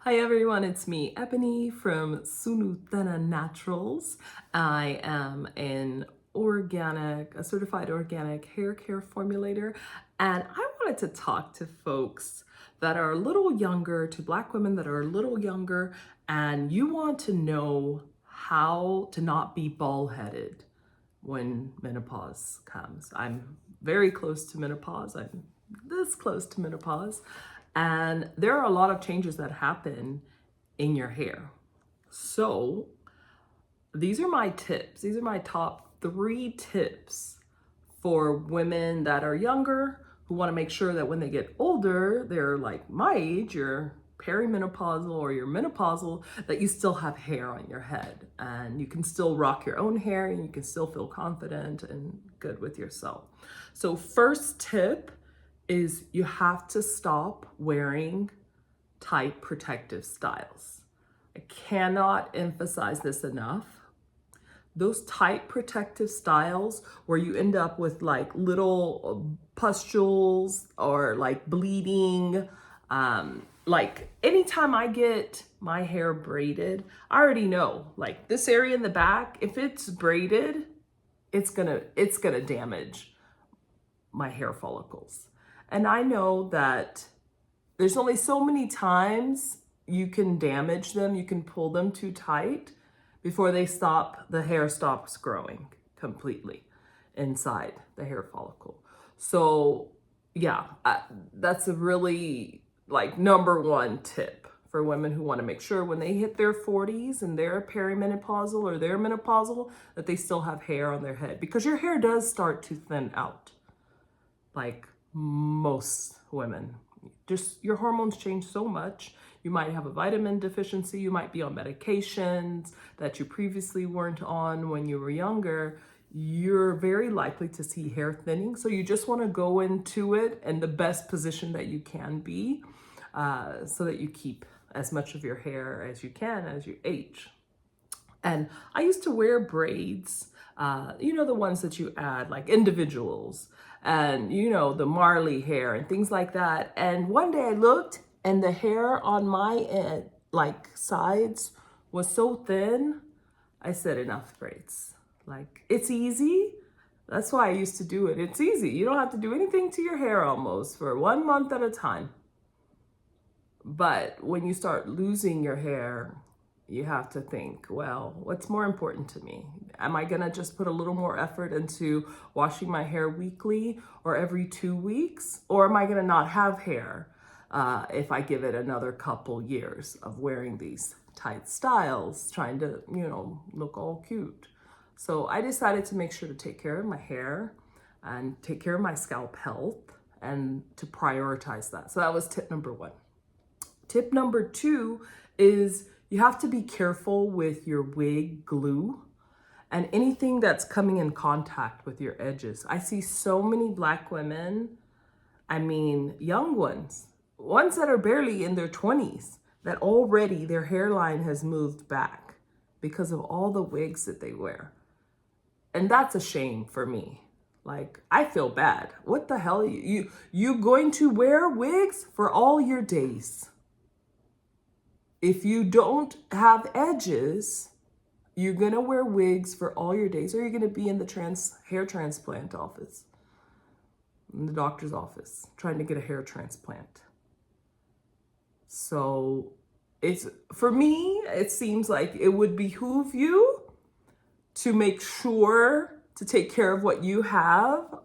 Hi everyone, it's me, Ebony from Sunutana Naturals. I am a certified organic hair care formulator, and I wanted to talk to folks that are a little younger, to Black women that are a little younger, and you want to know how to not be bald-headed when menopause comes. I'm very close to menopause. I'm this close to menopause. And there are a lot of changes that happen in your hair. So these are my tips. These are my top 3 tips for women that are younger who want to make sure that when they get older, they're like my age, you're perimenopausal or you're menopausal, that you still have hair on your head and you can still rock your own hair and you can still feel confident and good with yourself. So first tip is you have to stop wearing tight protective styles. I cannot emphasize this enough. Those tight protective styles where you end up with like little pustules or like bleeding. Like anytime I get my hair braided, I already know like this area in the back, if it's braided, it's gonna damage my hair follicles. And I know that there's only so many times you can damage them, you can pull them too tight before the hair stops growing completely inside the hair follicle. So yeah, that's a really like #1 tip for women who want to make sure when they hit their 40s and they're perimenopausal or they're menopausal that they still have hair on their head, because your hair does start to thin out like most women. Just your hormones change so much. You might have a vitamin deficiency. You might be on medications that you previously weren't on when you were younger. You're very likely to see hair thinning. So you just want to go into it in the best position that you can be, so that you keep as much of your hair as you can as you age. And I used to wear braids, the ones that you add, like individuals, and the Marley hair and things like that. And one day I looked and the hair on my like sides was so thin. I said, enough braids. Like, it's easy. That's why I used to do it. It's easy. You don't have to do anything to your hair almost for 1 month at a time. But when you start losing your hair, you have to think, well, what's more important to me? Am I gonna just put a little more effort into washing my hair weekly or every 2 weeks? Or am I gonna not have hair if I give it another couple years of wearing these tight styles, trying to, look all cute? So I decided to make sure to take care of my hair and take care of my scalp health and to prioritize that. So that was tip #1. Tip #2 is you have to be careful with your wig glue and anything that's coming in contact with your edges. I see so many Black women, young ones that are barely in their 20s, that already their hairline has moved back because of all the wigs that they wear. And that's a shame for me. Like, I feel bad. What the hell? You going to wear wigs for all your days? If you don't have edges, you're gonna wear wigs for all your days, or you're gonna be in the hair transplant office, in the doctor's office, trying to get a hair transplant. So for me, it seems like it would behoove you to make sure to take care of what you have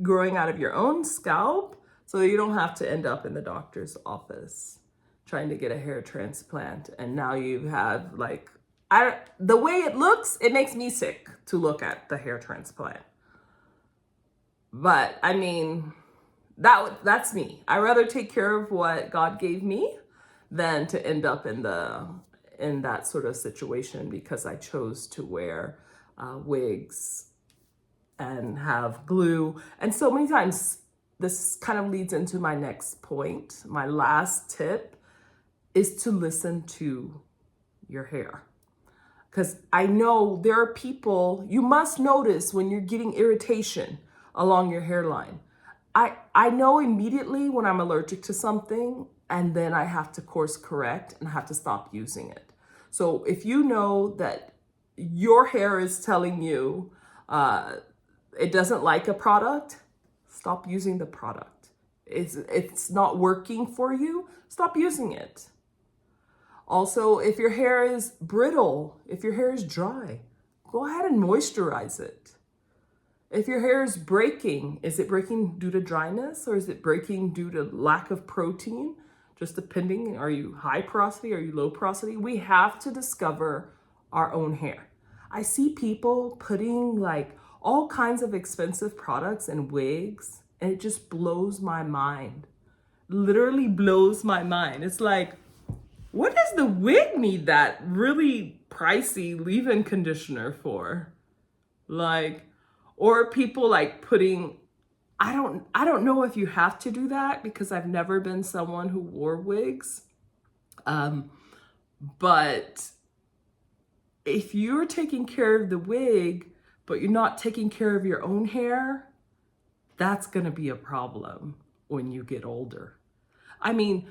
growing out of your own scalp so that you don't have to end up in the doctor's office trying to get a hair transplant. And now you have the way it looks, it makes me sick to look at the hair transplant. But that's me. I rather take care of what God gave me than to end up in that sort of situation because I chose to wear wigs and have glue. And so many times this kind of leads into my next point. My last tip is to listen to your hair. Because I know there are people, you must notice when you're getting irritation along your hairline. I know immediately when I'm allergic to something, and then I have to course correct and I have to stop using it. So if you know that your hair is telling you it doesn't like a product, stop using the product. It's not working for you, stop using it. Also, if your hair is brittle, if your hair is dry, go ahead and moisturize it. If your hair is breaking, is it breaking due to dryness or is it breaking due to lack of protein? Just depending, are you high porosity, are you low porosity? We have to discover our own hair. I see people putting like all kinds of expensive products and wigs, and it just blows my mind. Literally blows my mind. It's like, what does the wig need that really pricey leave-in conditioner for? Like, or people like putting, I don't know if you have to do that because I've never been someone who wore wigs. But if you're taking care of the wig, but you're not taking care of your own hair, that's gonna be a problem when you get older. I mean,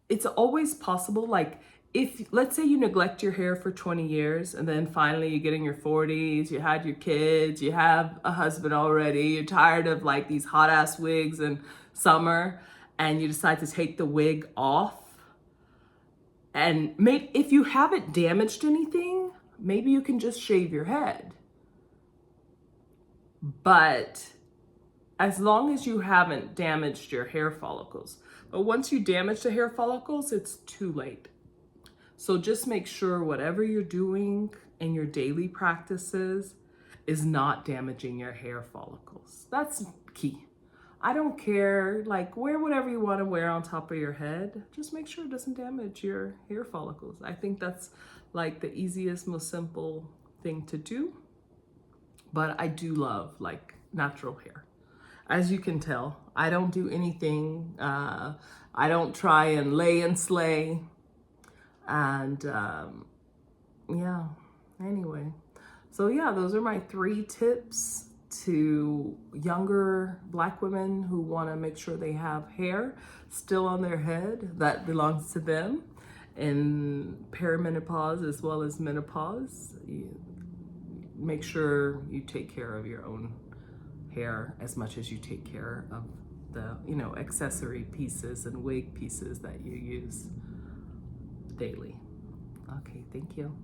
it's always possible, like if, let's say you neglect your hair for 20 years and then finally you get in your 40s, you had your kids, you have a husband already, you're tired of like these hot ass wigs in summer and you decide to take the wig off. And if you haven't damaged anything, maybe you can just shave your head. But as long as you haven't damaged your hair follicles. But once you damage the hair follicles, it's too late. So just make sure whatever you're doing in your daily practices is not damaging your hair follicles. That's key. I don't care, like wear whatever you want to wear on top of your head. Just make sure it doesn't damage your hair follicles. I think that's like the easiest, most simple thing to do. But I do love like natural hair. As you can tell, I don't do anything. I don't try and lay and slay. And yeah, anyway. So yeah, those are my 3 tips to younger Black women who want to make sure they have hair still on their head that belongs to them in perimenopause as well as menopause. Make sure you take care of your own hair as much as you take care of the, accessory pieces and wig pieces that you use daily. Okay, thank you.